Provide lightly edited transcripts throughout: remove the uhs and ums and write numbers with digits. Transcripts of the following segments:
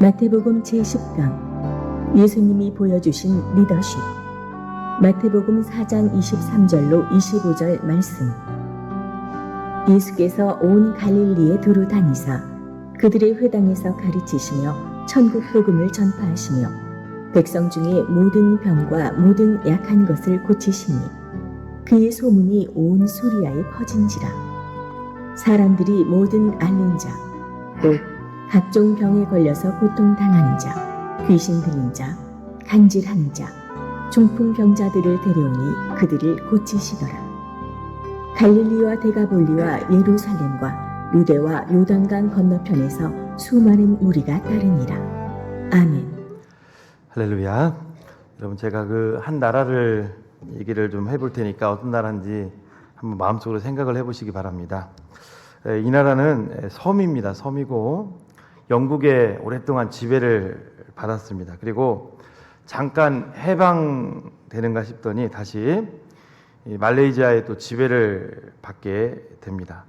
마태복음 제10강 예수님이 보여주신 리더십. 마태복음 4장 23절로 25절 말씀. 예수께서 온 갈릴리에 두루 다니사 그들의 회당에서 가르치시며 천국 복음을 전파하시며 백성 중에 모든 병과 모든 약한 것을 고치시니 그의 소문이 온 수리아에 퍼진지라. 사람들이 모든 앓는 자, 또 각종 병에 걸려서 고통당하는 자, 귀신 들린 자, 간질하는 자, 중풍병자들을 데려오니 그들을 고치시더라. 갈릴리와 데가볼리와 예루살렘과 유대와 요단강 건너편에서 수많은 무리가 따르니라. 아멘. 할렐루야. 여러분, 제가 그 한 나라를 얘기를 좀 해볼 테니까 어떤 나라인지 한번 마음속으로 생각을 해보시기 바랍니다. 이 나라는 섬입니다. 섬이고 영국에 오랫동안 지배를 받았습니다. 그리고 잠깐 해방되는가 싶더니 다시 말레이시아에 또 지배를 받게 됩니다.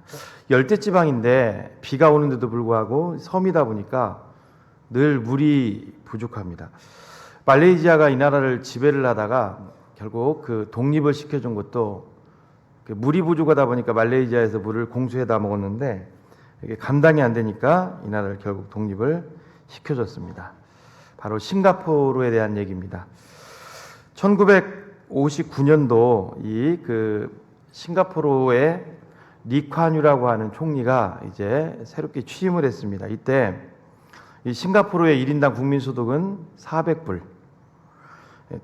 열대지방인데 비가 오는데도 불구하고 섬이다 보니까 늘 물이 부족합니다. 말레이시아가 이 나라를 지배를 하다가 결국 그 독립을 시켜준 것도 물이 부족하다 보니까 말레이시아에서 물을 공수해다 먹었는데 이게 감당이 안 되니까 이 나라를 결국 독립을 시켜줬습니다. 바로 싱가포르에 대한 얘기입니다. 1959년도 이 그 싱가포르의 리콴유라고 하는 총리가 이제 새롭게 취임을 했습니다. 이때 이 싱가포르의 1인당 국민소득은 400불.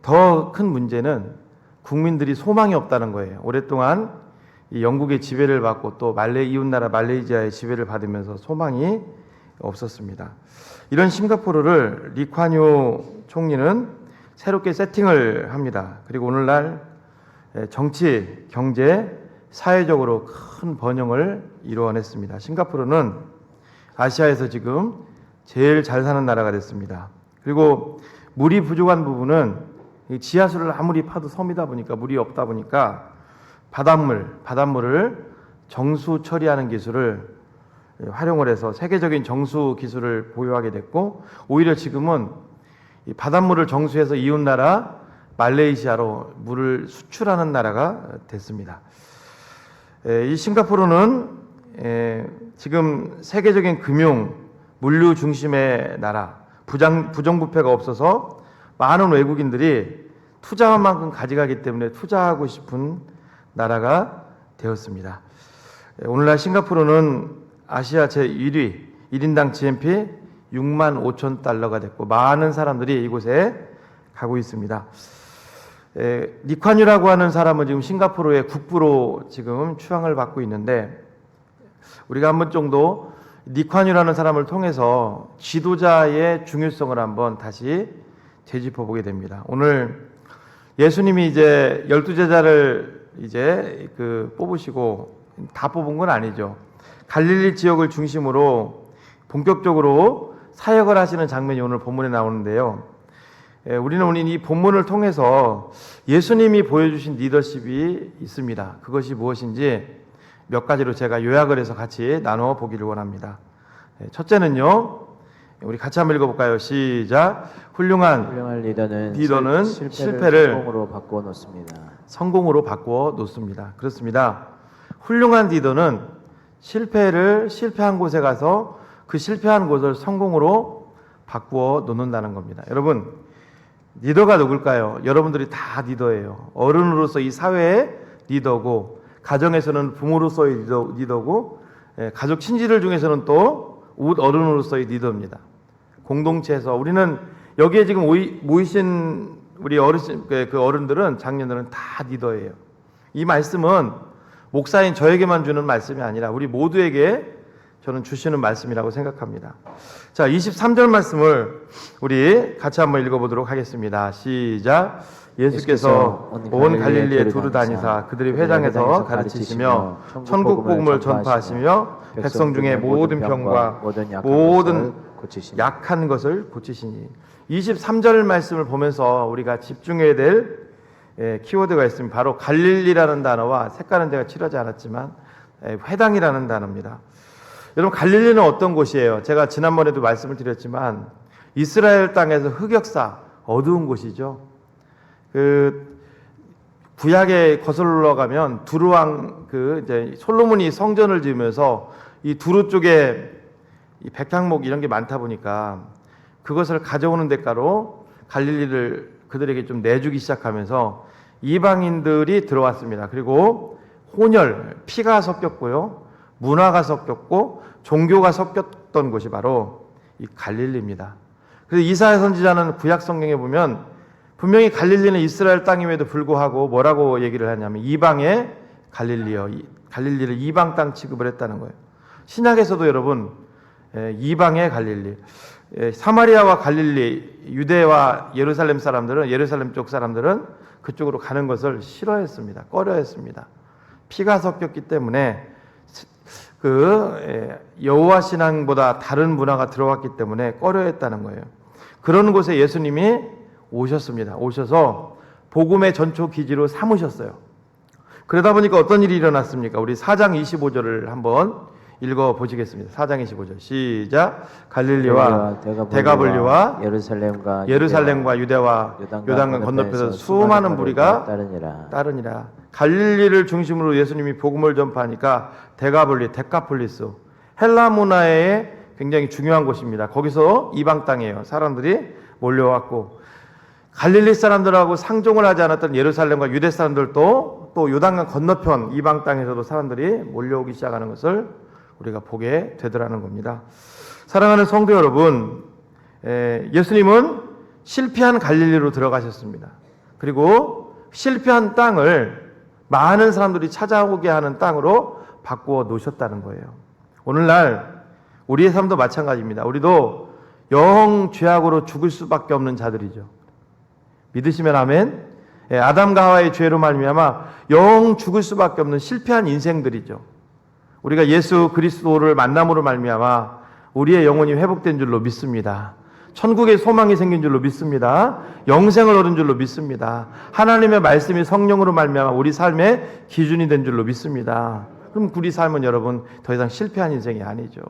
더 큰 문제는 국민들이 소망이 없다는 거예요. 오랫동안 이 영국의 지배를 받고 또 이웃나라 말레이시아의 지배를 받으면서 소망이 없었습니다. 이런 싱가포르를 리콴유 총리는 새롭게 세팅을 합니다. 그리고 오늘날 정치, 경제, 사회적으로 큰 번영을 이루어냈습니다. 싱가포르는 아시아에서 지금 제일 잘 사는 나라가 됐습니다. 그리고 물이 부족한 부분은 지하수를 아무리 파도 섬이다 보니까 물이 없다 보니까 바닷물을 정수 처리하는 기술을 활용을 해서 세계적인 정수 기술을 보유하게 됐고, 오히려 지금은 이 바닷물을 정수해서 이웃나라 말레이시아로 물을 수출하는 나라가 됐습니다. 이 싱가포르는 지금 세계적인 금융, 물류 중심의 나라, 부정부패가 없어서 많은 외국인들이 투자한 만큼 가져가기 때문에 투자하고 싶은 나라가 되었습니다. 오늘날 싱가포르는 아시아 제1위, 1인당 GNP 6만 5천 달러가 됐고 많은 사람들이 이곳에 가고 있습니다. 리콴유라고 하는 사람은 지금 싱가포르의 국부로 지금 추앙을 받고 있는데, 우리가 한 번 정도 리콴유라는 사람을 통해서 지도자의 중요성을 한번 다시 되짚어 보게 됩니다. 오늘 예수님이 이제 12제자를 이제 뽑으시고 다 뽑은 건 아니죠. 갈릴리 지역을 중심으로 본격적으로 사역을 하시는 장면이 오늘 본문에 나오는데요. 우리는 오늘 이 본문을 통해서 예수님이 보여주신 리더십이 있습니다. 그것이 무엇인지 몇 가지로 제가 요약을 해서 같이 나눠 보기를 원합니다. 첫째는요, 우리 같이 한번 읽어볼까요? 시작. 훌륭한 리더는 실패를 성공으로 바꾸어 놓습니다. 그렇습니다. 훌륭한 리더는 실패한 곳에 가서 그 실패한 곳을 성공으로 바꾸어 놓는다는 겁니다. 여러분, 리더가 누굴까요? 여러분들이 다 리더예요. 어른으로서 이 사회의 리더고, 가정에서는 부모로서의 리더고, 가족 친지들 중에서는 또 어른으로서의 리더입니다. 공동체에서 우리는 여기에 지금 모이신 우리 어른들은, 장년들은 다 리더예요. 이 말씀은 목사인 저에게만 주는 말씀이 아니라 우리 모두에게 저는 주시는 말씀이라고 생각합니다. 자, 23절 말씀을 우리 같이 한번 읽어보도록 하겠습니다. 시작. 예수께서 온 갈릴리에 두루 다니사 그들이 회당에서 가르치시며 천국 복음을 전파하시며 백성 중에 모든 병과 모든 약한 것을 고치시니. 23절 말씀을 보면서 우리가 집중해야 될 키워드가 있습니다. 바로 갈릴리라는 단어와 색깔은 제가 칠하지 않았지만 회당이라는 단어입니다. 여러분, 갈릴리는 어떤 곳이에요? 제가 지난번에도 말씀을 드렸지만 이스라엘 땅에서 흑역사, 어두운 곳이죠. 그 구약에 거슬러 가면 두루 왕 이제 솔로몬이 성전을 지으면서 이 두루 쪽에 이 백향목 이런 게 많다 보니까 그것을 가져오는 대가로 갈릴리를 그들에게 좀 내주기 시작하면서 이방인들이 들어왔습니다. 그리고 혼혈, 피가 섞였고요, 문화가 섞였고 종교가 섞였던 곳이 바로 이 갈릴리입니다. 그래서 이사야 선지자는 구약 성경에 보면 분명히 갈릴리는 이스라엘 땅임에도 불구하고 뭐라고 얘기를 하냐면 이방의 갈릴리요, 갈릴리를 이방 땅 취급을 했다는 거예요. 신약에서도 여러분 이방의 갈릴리, 사마리아와 갈릴리, 유대와 예루살렘 사람들은, 예루살렘 쪽 사람들은 그쪽으로 가는 것을 싫어했습니다. 꺼려했습니다. 피가 섞였기 때문에 여호와 신앙보다 다른 문화가 들어왔기 때문에 꺼려했다는 거예요. 그런 곳에 예수님이 오셨습니다. 오셔서 복음의 전초 기지로 삼으셨어요. 그러다 보니까 어떤 일이 일어났습니까? 우리 4장 25절을 한번 읽어 보시겠습니다. 4장 25절 시작. 갈릴리와 데가볼리와 예루살렘과 유대와 요단강 건너편에서 수많은 무리가 따르니라. 갈릴리를 중심으로 예수님이 복음을 전파하니까 데가볼리, 데카폴리스, 헬라 문화의 굉장히 중요한 곳입니다. 거기서 이방 땅이에요. 사람들이 몰려왔고, 갈릴리 사람들하고 상종을 하지 않았던 예루살렘과 유대 사람들도 또 요단강 건너편 이방 땅에서도 사람들이 몰려오기 시작하는 것을 우리가 보게 되더라는 겁니다. 사랑하는 성도 여러분, 예수님은 실패한 갈릴리로 들어가셨습니다. 그리고 실패한 땅을 많은 사람들이 찾아오게 하는 땅으로 바꾸어 놓으셨다는 거예요. 오늘날 우리의 삶도 마찬가지입니다. 우리도 영 죄악으로 죽을 수밖에 없는 자들이죠. 믿으시면 아멘. 아담과 하와의 죄로 말미암아 영 죽을 수밖에 없는 실패한 인생들이죠. 우리가 예수 그리스도를 만남으로 말미암아 우리의 영혼이 회복된 줄로 믿습니다. 천국의 소망이 생긴 줄로 믿습니다. 영생을 얻은 줄로 믿습니다. 하나님의 말씀이 성령으로 말미암아 우리 삶의 기준이 된 줄로 믿습니다. 그럼 우리 삶은 여러분 더 이상 실패한 인생이 아니죠.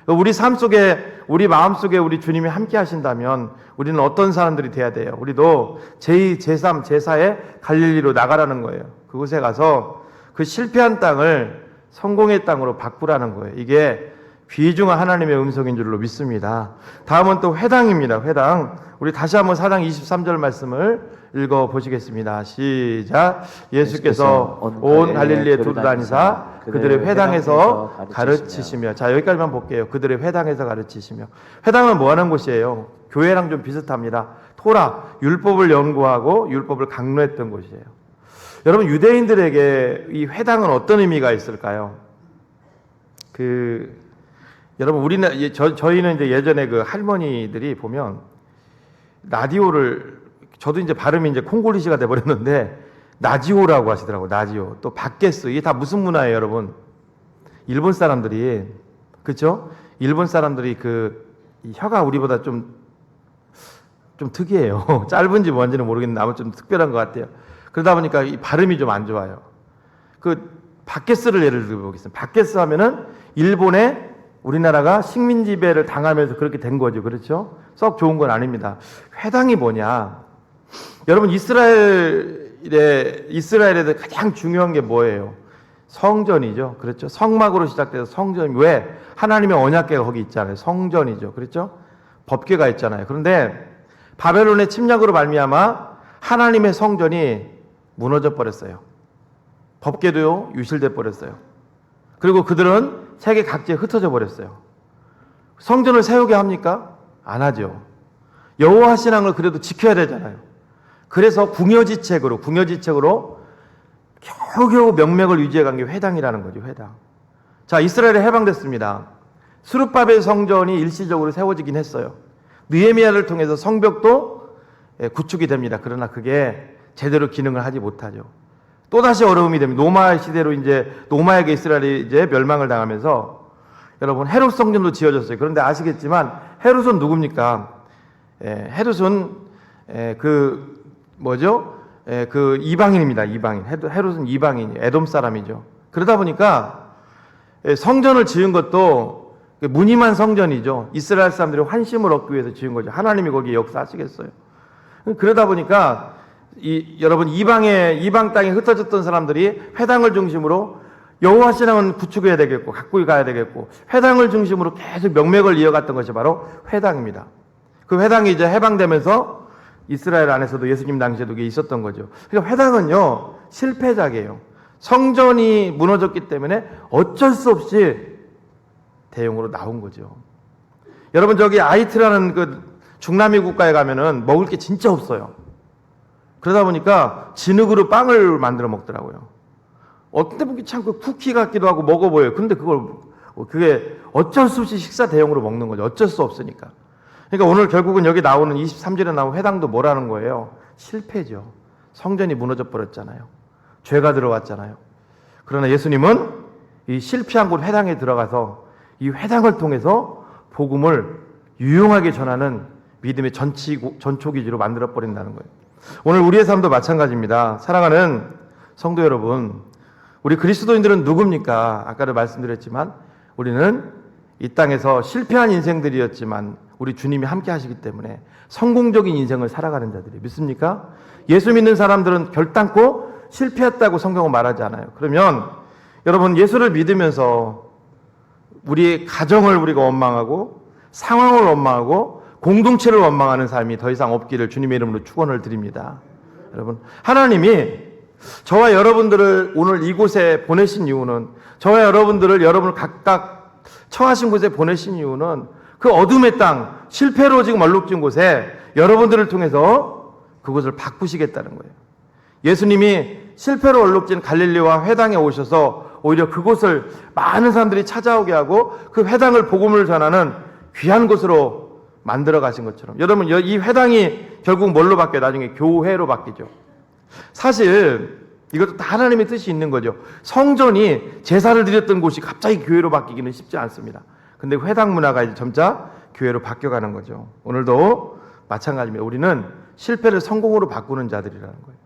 우리 삶 속에, 우리 마음 속에 우리 주님이 함께 하신다면 우리는 어떤 사람들이 돼야 돼요? 우리도 제2, 제3, 제4의 갈릴리로 나가라는 거예요. 그곳에 가서 그 실패한 땅을 성공의 땅으로 바꾸라는 거예요. 이게 귀중한 하나님의 음성인 줄로 믿습니다. 다음은 또 회당입니다. 회당. 우리 다시 한번 4장 23절 말씀을 읽어 보시겠습니다. 시작. 예수께서 온 갈릴리에 두루 다니사 그들의 회당에서 가르치시며. 자, 여기까지만 볼게요. 그들의 회당에서 가르치시며. 회당은 뭐 하는 곳이에요? 교회랑 좀 비슷합니다. 토라, 율법을 연구하고 율법을 강론했던 곳이에요. 여러분, 유대인들에게 이 회당은 어떤 의미가 있을까요? 여러분, 저희는 이제 예전에 그 할머니들이 보면 라디오를, 저도 이제 발음이 이제 콩골리시가 돼버렸는데 나지오라고 하시더라고요. 나지오. 또 바게스. 이게 다 무슨 문화예요, 여러분? 일본 사람들이, 그렇죠? 일본 사람들이 이 혀가 우리보다 좀 특이해요. 짧은지 뭔지는 모르겠는데 아무튼 좀 특별한 것 같아요. 그러다 보니까 이 발음이 좀 안 좋아요. 바게스를 예를 들어보겠습니다. 바게스 하면은 일본의 우리나라가 식민 지배를 당하면서 그렇게 된 거죠. 그렇죠? 썩 좋은 건 아닙니다. 회당이 뭐냐? 여러분, 이스라엘에 가장 중요한 게 뭐예요? 성전이죠. 그렇죠? 성막으로 시작돼서 성전. 왜? 하나님의 언약궤가 거기 있잖아요. 성전이죠. 그렇죠? 법궤가 있잖아요. 그런데 바벨론의 침략으로 말미암아 하나님의 성전이 무너져 버렸어요. 법궤도요, 유실돼 버렸어요. 그리고 그들은 세계 각지에 흩어져 버렸어요. 성전을 세우게 합니까? 안 하죠. 여호와 신앙을 그래도 지켜야 되잖아요. 그래서 궁여지책으로 겨우겨우 명맥을 유지해간 게 회당이라는 거죠. 회당. 자, 이스라엘에 해방됐습니다. 스룹바벨 성전이 일시적으로 세워지긴 했어요. 느헤미야를 통해서 성벽도 구축이 됩니다. 그러나 그게 제대로 기능을 하지 못하죠. 또다시 어려움이 됩니다. 로마 시대로 이제 로마에게 이스라엘이 이제 멸망을 당하면서 여러분 헤롯 성전도 지어졌어요. 그런데 아시겠지만 헤롯은 누굽니까? 헤롯은 이방인입니다. 이방인. 헤롯은 이방인이에요. 에돔 사람이죠. 그러다 보니까 성전을 지은 것도 무늬만 성전이죠. 이스라엘 사람들이 환심을 얻기 위해서 지은 거죠. 하나님이 거기에 역사하시겠어요. 그러다 보니까 여러분 이방 땅에 흩어졌던 사람들이 회당을 중심으로 여호와 신앙은 구축해야 되겠고 갖고 가야 되겠고 회당을 중심으로 계속 명맥을 이어갔던 것이 바로 회당입니다. 그 회당이 이제 해방되면서 이스라엘 안에서도 예수님 당시에도 그게 있었던 거죠. 그러니까 회당은요 실패작이에요. 성전이 무너졌기 때문에 어쩔 수 없이 대용으로 나온 거죠. 여러분 저기 하이티라는 그 중남미 국가에 가면은 먹을 게 진짜 없어요. 그러다 보니까 진흙으로 빵을 만들어 먹더라고요. 어떤 때 보기 참 그 쿠키 같기도 하고 먹어 보여요. 근데 그게 어쩔 수 없이 식사 대용으로 먹는 거죠. 어쩔 수 없으니까. 그러니까 오늘 결국은 여기 나오는 23절에 나온 회당도 뭐라는 거예요? 실패죠. 성전이 무너져 버렸잖아요. 죄가 들어왔잖아요. 그러나 예수님은 이 실패한 곳 회당에 들어가서 이 회당을 통해서 복음을 유용하게 전하는 믿음의 전초기지로 만들어 버린다는 거예요. 오늘 우리의 삶도 마찬가지입니다. 사랑하는 성도 여러분, 우리 그리스도인들은 누굽니까? 아까도 말씀드렸지만 우리는 이 땅에서 실패한 인생들이었지만 우리 주님이 함께 하시기 때문에 성공적인 인생을 살아가는 자들이 믿습니까? 예수 믿는 사람들은 결단코 실패했다고 성경은 말하지 않아요. 그러면 여러분 예수를 믿으면서 우리 가정을 우리가 원망하고 상황을 원망하고 공동체를 원망하는 삶이 더 이상 없기를 주님의 이름으로 축원을 드립니다. 여러분 하나님이 저와 여러분들을 오늘 이곳에 보내신 이유는 저와 여러분을 각각 처하신 곳에 보내신 이유는 그 어둠의 땅 실패로 지금 얼룩진 곳에 여러분들을 통해서 그곳을 바꾸시겠다는 거예요. 예수님이 실패로 얼룩진 갈릴리와 회당에 오셔서 오히려 그곳을 많은 사람들이 찾아오게 하고 그 회당을 복음을 전하는 귀한 곳으로 만들어 가신 것처럼 여러분 이 회당이 결국 뭘로 바뀌어요? 나중에 교회로 바뀌죠. 사실 이것도 다 하나님의 뜻이 있는 거죠. 성전이 제사를 드렸던 곳이 갑자기 교회로 바뀌기는 쉽지 않습니다. 근데 회당 문화가 이제 점차 교회로 바뀌어가는 거죠. 오늘도 마찬가지입니다. 우리는 실패를 성공으로 바꾸는 자들이라는 거예요.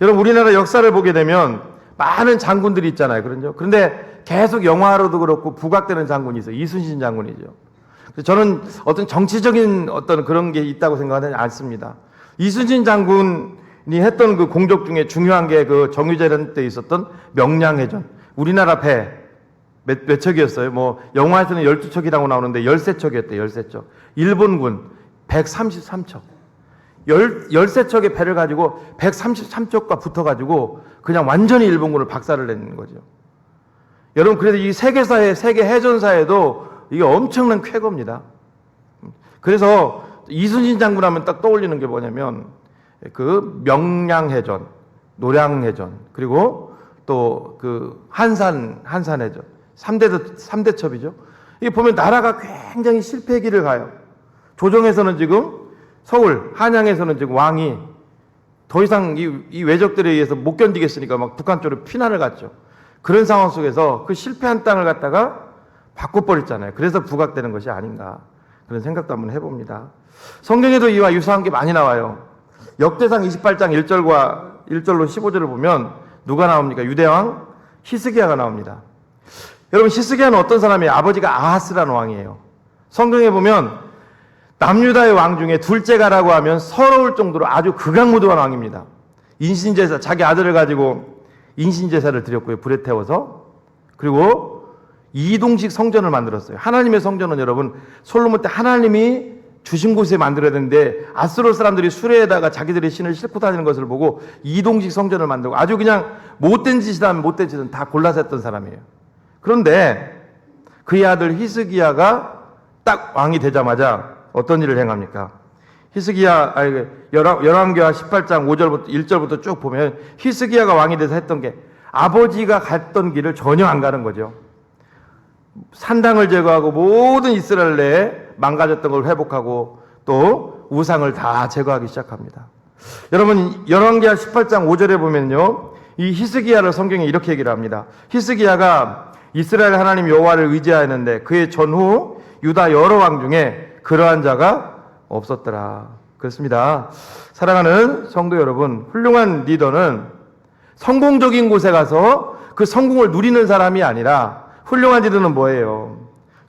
여러분 우리나라 역사를 보게 되면 많은 장군들이 있잖아요. 그런데 계속 영화로도 그렇고 부각되는 장군이 있어요. 이순신 장군이죠. 저는 어떤 정치적인 어떤 그런 게 있다고 생각하지 않습니다. 이순신 장군이 했던 그 공적 중에 중요한 게 그 정유재란 때 있었던 명량해전. 우리나라 배 몇 척이었어요? 뭐 영화에서는 12척이라고 나오는데 13척이었대요. 13척. 일본군 133척. 13척의 배를 가지고 133척과 붙어가지고 그냥 완전히 일본군을 박살을 내는 거죠. 여러분 그래도 이 세계사회, 세계 해전사에도 이게 엄청난 쾌거입니다. 그래서 이순신 장군 하면 딱 떠올리는 게 뭐냐면 그 명량해전, 노량해전, 그리고 또 그 한산해전. 3대 첩이죠. 이게 보면 나라가 굉장히 실패의 길을 가요. 조정에서는 지금 서울, 한양에서는 지금 왕이 더 이상 이 외적들에 의해서 못 견디겠으니까 막 북한 쪽으로 피난을 갔죠. 그런 상황 속에서 그 실패한 땅을 갖다가 바꿔버렸잖아요. 그래서 부각되는 것이 아닌가. 그런 생각도 한번 해봅니다. 성경에도 이와 유사한 게 많이 나와요. 역대상 28장 1절로 15절을 보면 누가 나옵니까? 유대왕 히스기야가 나옵니다. 여러분 히스기야는 어떤 사람이에요? 아버지가 아하스라는 왕이에요. 성경에 보면 남유다의 왕 중에 둘째가라고 하면 서러울 정도로 아주 극악무도한 왕입니다. 인신제사, 자기 아들을 가지고 인신제사를 드렸고요. 불에 태워서. 그리고 이동식 성전을 만들었어요. 하나님의 성전은 여러분 솔로몬 때 하나님이 주신 곳에 만들어야 되는데 아스로 사람들이 수레에다가 자기들의 신을 싣고 다니는 것을 보고 이동식 성전을 만들고 아주 그냥 못된 짓이라면 못된 짓은 다 골라서 했던 사람이에요. 그런데 그의 아들 히스기야가 딱 왕이 되자마자 어떤 일을 행합니까? 열왕기하 18장 5절부터 1절부터 쭉 보면 히스기야가 왕이 돼서 했던 게 아버지가 갔던 길을 전혀 안 가는 거죠. 산당을 제거하고 모든 이스라엘 내에 망가졌던 걸 회복하고 또 우상을 다 제거하기 시작합니다. 여러분 열왕기하 18장 5절에 보면요. 이 히스기야를 성경에 이렇게 얘기를 합니다. 히스기야가 이스라엘 하나님 여호와를 의지하였는데 그의 전후 유다 여러 왕 중에 그러한 자가 없었더라. 그렇습니다. 사랑하는 성도 여러분, 훌륭한 리더는 성공적인 곳에 가서 그 성공을 누리는 사람이 아니라 훌륭한 리더는 뭐예요?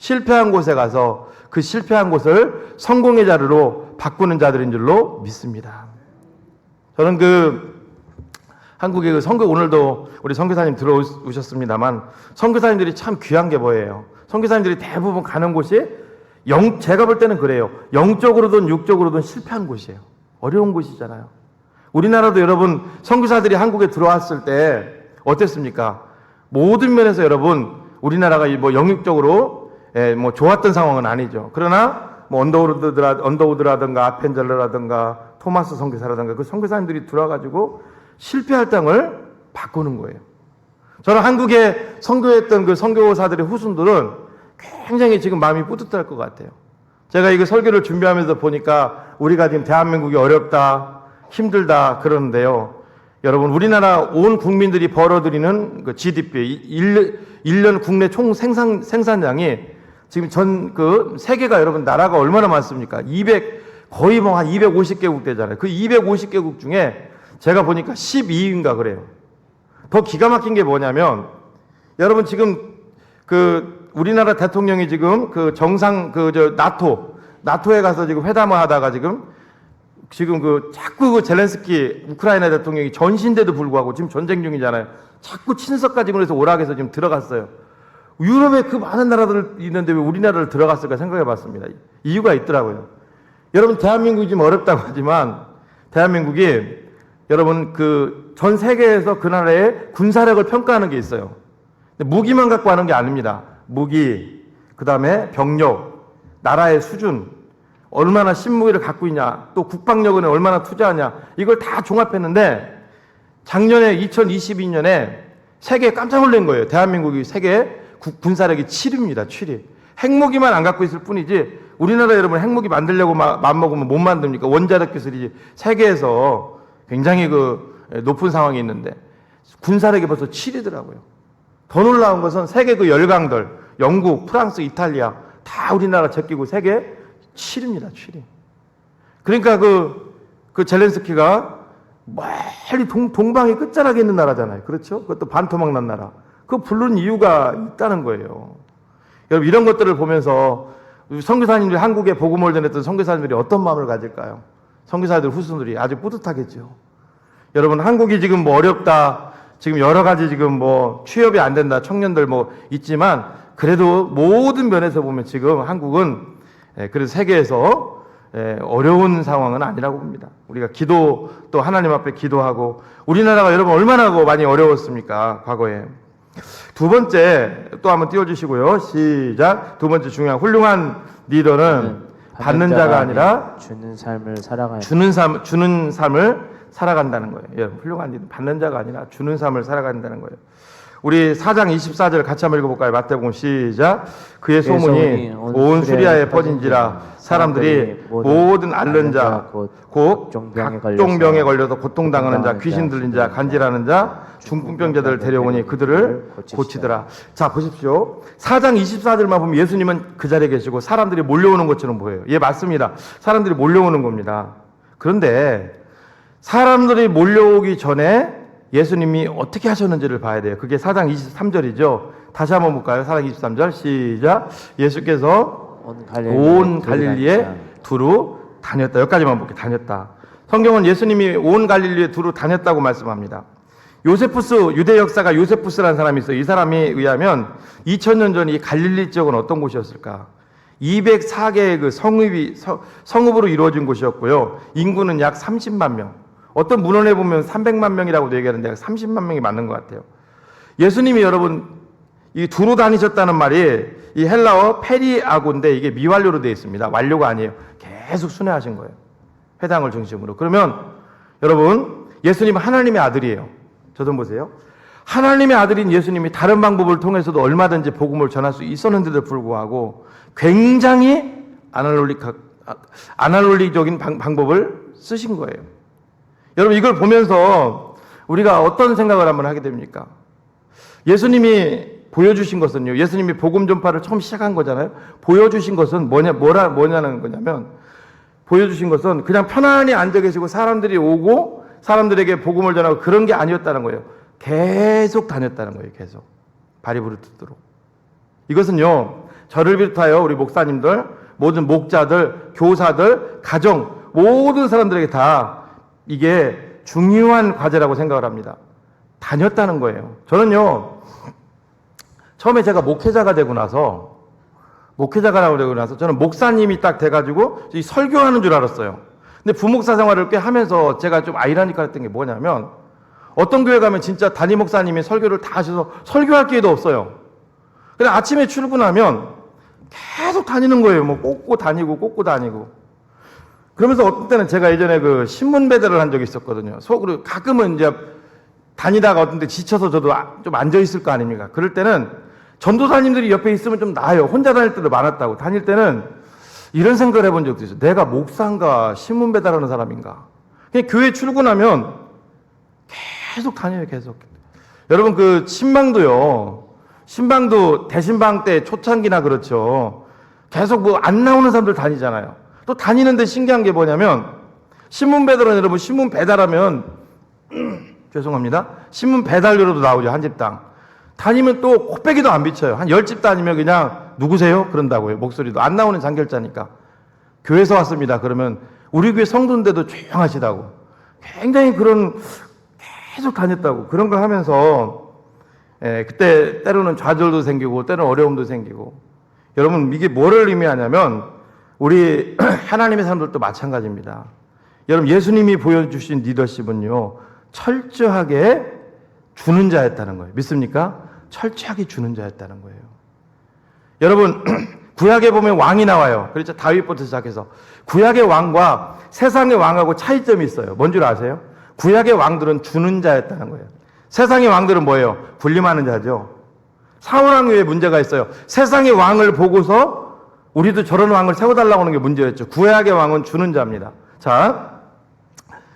실패한 곳에 가서 그 실패한 곳을 성공의 자리로 바꾸는 자들인 줄로 믿습니다. 저는 한국의 선교, 오늘도 우리 선교사님 들어오셨습니다만, 선교사님들이 참 귀한 게 뭐예요? 선교사님들이 대부분 가는 곳이 제가 볼 때는 그래요. 영적으로든 육적으로든 실패한 곳이에요. 어려운 곳이잖아요. 우리나라도 여러분 선교사들이 한국에 들어왔을 때 어땠습니까? 모든 면에서 여러분 우리나라가 뭐 영육적으로 뭐 좋았던 상황은 아니죠. 그러나 뭐 언더우드라든가 아펜젤러라든가 토마스 선교사라든가 그 선교사님들이 들어와가지고 실패할 땅을 바꾸는 거예요. 저는 한국에 선교했던 그 선교사들의 후손들은 굉장히 지금 마음이 뿌듯할 것 같아요. 제가 이거 설교를 준비하면서 보니까 우리가 지금 대한민국이 어렵다, 힘들다 그러는데요. 여러분 우리나라 온 국민들이 벌어들이는 그 GDP 1년 국내 총 생산량이 지금 세계가 여러분 나라가 얼마나 많습니까? 거의 뭐 한 250개국 되잖아요. 그 250개국 중에 제가 보니까 12위인가 그래요. 더 기가 막힌 게 뭐냐면 여러분 지금 우리나라 대통령이 지금 나토에 가서 지금 회담을 하다가 지금 자꾸 젤렌스키 우크라이나 대통령이 전신데도 불구하고 지금 전쟁 중이잖아요. 자꾸 친서까지 그래서 오락해서 지금 들어갔어요. 유럽에 그 많은 나라들 있는데 왜 우리나라를 들어갔을까 생각해 봤습니다. 이유가 있더라고요. 여러분 대한민국이 지금 어렵다고 하지만 대한민국이 여러분 전 세계에서 그 나라의 군사력을 평가하는 게 있어요. 근데 무기만 갖고 하는 게 아닙니다. 무기, 그 다음에 병력, 나라의 수준, 얼마나 신무기를 갖고 있냐, 또 국방력은 얼마나 투자하냐, 이걸 다 종합했는데 작년에 2022년에 세계에 깜짝 놀란 거예요. 대한민국이 세계 군사력이 7위입니다. 7위. 핵무기만 안 갖고 있을 뿐이지 우리나라 여러분 핵무기 만들려고 맘먹으면 못 만듭니까? 원자력 기술이 세계에서 굉장히 높은 상황이 있는데 군사력이 벌써 7위더라고요. 더 놀라운 것은 세계 열강들, 영국, 프랑스, 이탈리아 다 우리나라 제끼고 세계 7위입니다. 7위. 그러니까 젤렌스키가 멀리 동방이 끝자락에 있는 나라잖아요. 그렇죠? 그것도 반토막 난 나라. 그거 부른 이유가 있다는 거예요. 여러분 이런 것들을 보면서 선교사님들이 한국에 복음을 전했던 선교사님들이 어떤 마음을 가질까요? 선교사들 후손들이 아주 뿌듯하겠죠. 여러분 한국이 지금 뭐 어렵다, 지금 여러 가지 지금 뭐 취업이 안 된다, 청년들 뭐 있지만 그래도 모든 면에서 보면 지금 한국은 그래도 세계에서 어려운 상황은 아니라고 봅니다. 우리가 또 하나님 앞에 기도하고 우리나라가 여러분 얼마나 많이 어려웠습니까? 과거에. 두 번째 또 한번 띄워주시고요. 시작. 두 번째 중요한 훌륭한 리더는 받는 자가 아니라 주는 삶을 살아가야 주는 삶을 살아간다는 거예요. 여러분 훌륭한 리더 받는 자가 아니라 주는 삶을 살아간다는 거예요. 우리 4장 24절 같이 한번 읽어볼까요? 마태복음 시작. 그의 소문이 온 수리아에 퍼진지라 사람들이 모든 앓는 자, 곧 각종 병에 걸려서 고통당하는 자, 귀신 들린 자, 간질하는 자, 중풍병자들을 데려오니 그들을 고치더라. 자 보십시오. 4장 24절만 보면 예수님은 그 자리에 계시고 사람들이 몰려오는 것처럼 보여요. 예, 맞습니다. 사람들이 몰려오는 겁니다. 그런데 사람들이 몰려오기 전에 예수님이 어떻게 하셨는지를 봐야 돼요. 그게 4장 23절이죠. 다시 한번 볼까요? 4장 23절 시작. 예수께서 온 갈릴리에 두루 다녔다. 여기까지만 볼게요. 다녔다. 성경은 예수님이 온 갈릴리에 두루 다녔다고 말씀합니다. 유대 역사가 요세푸스라는 사람이 있어요. 이 사람에 의하면 2000년 전 이 갈릴리 지역은 어떤 곳이었을까? 204개의 성읍으로 이루어진 곳이었고요. 인구는 약 30만 명. 어떤 문헌에 보면 300만 명이라고 얘기하는데 약 30만 명이 맞는 것 같아요. 예수님이 여러분 이 두루 다니셨다는 말이 이 헬라어 페리아고인데 이게 미완료로 되어 있습니다. 완료가 아니에요. 계속 순회하신 거예요. 회당을 중심으로. 그러면 여러분 예수님은 하나님의 아들이에요. 저 좀 보세요. 하나님의 아들인 예수님이 다른 방법을 통해서도 얼마든지 복음을 전할 수 있었는데도 불구하고 굉장히 아날로기적인 방법을 쓰신 거예요. 여러분 이걸 보면서 우리가 어떤 생각을 한번 하게 됩니까? 예수님이 보여주신 것은요. 예수님이 복음 전파를 처음 시작한 거잖아요. 보여주신 것은 뭐냐는 거냐면 보여주신 것은 그냥 편안히 앉아 계시고 사람들이 오고 사람들에게 복음을 전하고 그런 게 아니었다는 거예요. 계속 다녔다는 거예요. 계속 발이 부르트도록. 이것은요. 저를 비롯하여 우리 목사님들, 모든 목자들, 교사들, 가정, 모든 사람들에게 다 이게 중요한 과제라고 생각을 합니다. 다녔다는 거예요. 저는요, 처음에 제가 목회자가 되고 나서 저는 목사님이 딱 돼가지고 이 설교하는 줄 알았어요. 근데 부목사 생활을 꽤 하면서 제가 좀 아이러니컬 했던 게 뭐냐면, 어떤 교회 가면 진짜 담임 목사님이 설교를 다 하셔서 설교할 기회도 없어요. 근데 아침에 출근하면 계속 다니는 거예요. 뭐 꽂고 다니고. 그러면서 어떤 때는 제가 예전에 그 신문 배달을 한 적이 있었거든요. 속으로 가끔은 이제 다니다가 어떤 때 지쳐서 저도 좀 앉아있을 거 아닙니까? 그럴 때는 전도사님들이 옆에 있으면 좀 나아요. 혼자 다닐 때도 많았다고. 다닐 때는 이런 생각을 해본 적도 있어요. 내가 목사인가 신문 배달하는 사람인가. 그냥 교회 출근하면 계속 다녀요. 계속. 여러분 그 신방도 대신방 때 초창기나 그렇죠. 계속 뭐 안 나오는 사람들 다니잖아요. 또 다니는데 신기한 게 뭐냐면, 신문 배달은 여러분 신문 배달하면 죄송합니다. 신문 배달료로도 나오죠. 한 집당. 다니면 또 코빼기도 안 비쳐요. 한 10집 다니면 그냥 누구세요? 그런다고요. 목소리도 안 나오는 장결자니까. 교회에서 왔습니다. 그러면 우리 교회 성도인데도 조용하시다고. 굉장히 계속 다녔다고. 그런 걸 하면서 그때 때로는 좌절도 생기고 때로는 어려움도 생기고. 여러분 이게 뭐를 의미하냐면 우리 하나님의 사람들도 마찬가지입니다. 여러분 예수님이 보여주신 리더십은요, 철저하게 주는 자였다는 거예요. 믿습니까? 철저하게 주는 자였다는 거예요. 여러분 구약에 보면 왕이 나와요. 그렇죠? 다윗부터 시작해서. 구약의 왕과 세상의 왕하고 차이점이 있어요. 뭔 줄 아세요? 구약의 왕들은 주는 자였다는 거예요. 세상의 왕들은 뭐예요? 군림하는 자죠. 사울왕 위에 문제가 있어요. 세상의 왕을 보고서 우리도 저런 왕을 세워달라고 하는 게 문제였죠. 구약의 왕은 주는 자입니다. 자,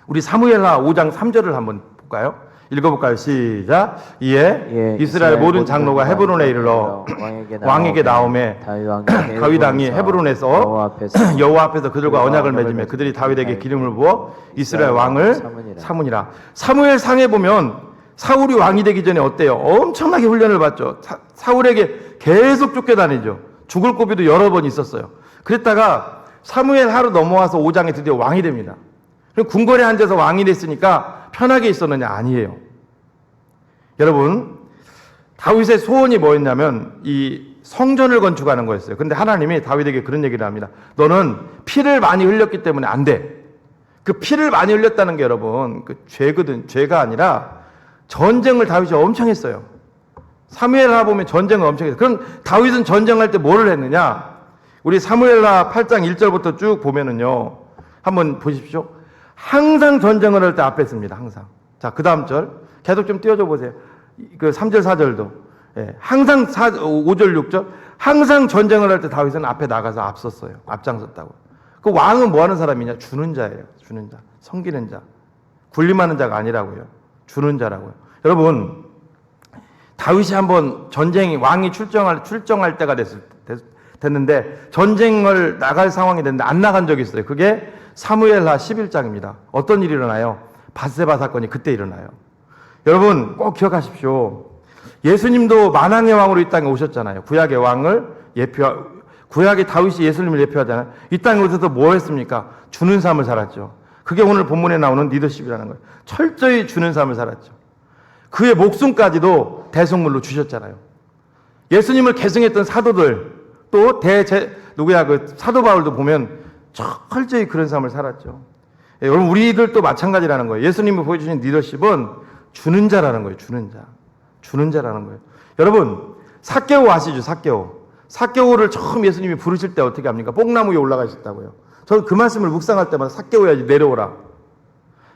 우리 사무엘하 5장 3절을 한번 볼까요? 읽어볼까요? 시작. 이에 이스라엘 모든 장로가 헤브론에 이르러 왕에게 나오매 다윗 왕이 헤브론에서 여호와 앞에서 그들과 언약을 맺으며 그들이 다윗에게 기름을 부어 이스라엘 왕을 삼으니라. 사무엘상에 보면 사울이 왕이 되기 전에 어때요? 엄청나게 훈련을 받죠. 사울에게 계속 쫓겨다니죠. 죽을 고비도 여러 번 있었어요. 그랬다가 사무엘 하루 넘어와서 5장에 드디어 왕이 됩니다. 그럼 궁궐에 앉아서 왕이 됐으니까 편하게 있었느냐? 아니에요. 여러분, 다윗의 소원이 뭐였냐면 이 성전을 건축하는 거였어요. 근데 하나님이 다윗에게 그런 얘기를 합니다. 너는 피를 많이 흘렸기 때문에 안 돼. 그 피를 많이 흘렸다는 게 여러분 그 죄가 아니라 전쟁을 다윗이 엄청 했어요. 사무엘하 보면 전쟁을 엄청 했어요. 그럼 다윗은 전쟁할 때 뭐를 했느냐? 우리 사무엘하 8장 1절부터 쭉 보면은요, 한번 보십시오. 항상 전쟁을 할 때 앞에 씁니다. 항상. 자, 그 다음 절 계속 좀 띄워줘 보세요. 그 3절 4절도 항상 5절 6절 항상 전쟁을 할 때 다윗은 앞에 나가서 앞섰어요. 앞장섰다고. 그 왕은 뭐 하는 사람이냐? 주는 자예요. 주는 자. 섬기는 자. 군림하는 자가 아니라고요. 주는 자라고요. 여러분, 다윗이 한번 왕이 출정할 때가 됐는데 전쟁을 나갈 상황이 됐는데 안 나간 적이 있어요. 그게 사무엘하 11장입니다. 어떤 일이 일어나요? 밧세바 사건이 그때 일어나요. 여러분 꼭 기억하십시오. 예수님도 만왕의 왕으로 이 땅에 오셨잖아요. 구약의 왕을 구약의 다윗이 예수님을 예표하잖아요. 이 땅에 오셔서 뭐 했습니까? 주는 삶을 살았죠. 그게 오늘 본문에 나오는 리더십이라는 거예요. 철저히 주는 삶을 살았죠. 그의 목숨까지도 대속물로 주셨잖아요. 예수님을 계승했던 사도들, 또 그 사도 바울도 보면 철저히 그런 삶을 살았죠. 여러분, 우리들도 마찬가지라는 거예요. 예수님이 보여주신 리더십은 주는 자라는 거예요. 주는 자. 주는 자라는 거예요. 여러분, 삭개오 아시죠? 삭개오를 처음 예수님이 부르실 때 어떻게 합니까? 뽕나무 위에 올라가셨다고요. 저는 그 말씀을 묵상할 때마다 삭개오야지 내려오라.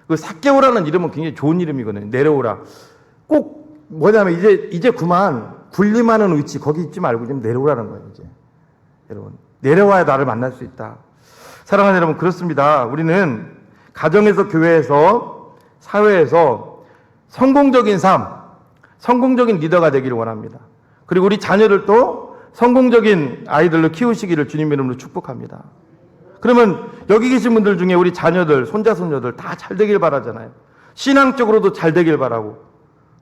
그 삭개오라는 이름은 굉장히 좋은 이름이거든요. 내려오라. 꼭 뭐냐면 이제 그만 군림하는 위치 거기 있지 말고 좀 내려오라는 거예요. 이제 여러분 내려와야 나를 만날 수 있다. 사랑하는 여러분, 그렇습니다. 우리는 가정에서, 교회에서, 사회에서 성공적인 삶, 성공적인 리더가 되기를 원합니다. 그리고 우리 자녀들도 성공적인 아이들로 키우시기를 주님 이름으로 축복합니다. 그러면 여기 계신 분들 중에 우리 자녀들, 손자, 손녀들 다 잘 되길 바라잖아요. 신앙적으로도 잘 되길 바라고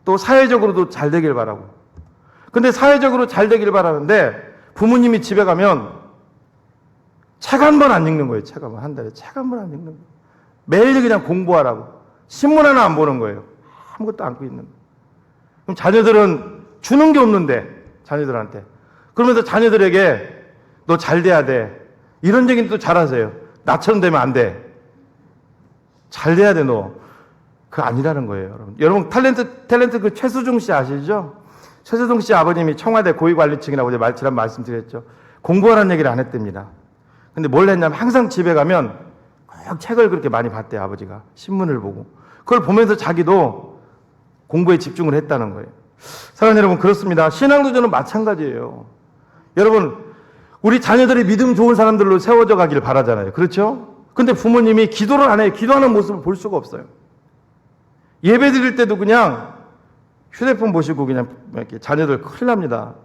또 사회적으로도 잘 되길 바라고. 근데 사회적으로 잘 되길 바라는데 부모님이 집에 가면 책 한 번 안 읽는 거예요. 책 한 번, 한 달에 책 한 번 안 읽는 거예요. 매일 그냥 공부하라고. 신문 하나 안 보는 거예요. 아무것도 안 읽는 거예요. 그럼 자녀들은 주는 게 없는데, 자녀들한테. 그러면서 자녀들에게 너 잘 돼야 돼. 이런 얘기는 또 잘하세요. 나처럼 되면 안 돼. 잘 돼야 돼, 너. 그거 아니라는 거예요, 여러분. 여러분, 탤런트 그 최수종 씨 아시죠? 최수종 씨 아버님이 청와대 고위관리층이라고 제가 지난 말씀드렸죠. 공부하라는 얘기를 안 했답니다. 근데 뭘 했냐면 항상 집에 가면 꼭 책을 그렇게 많이 봤대요, 아버지가. 신문을 보고. 그걸 보면서 자기도 공부에 집중을 했다는 거예요. 사랑하는 여러분, 그렇습니다. 신앙도전은 마찬가지예요. 여러분, 우리 자녀들이 믿음 좋은 사람들로 세워져 가길 바라잖아요. 그렇죠? 근데 부모님이 기도를 안 해요. 기도하는 모습을 볼 수가 없어요. 예배 드릴 때도 그냥 휴대폰 보시고 그냥 이렇게 자녀들 큰일 납니다.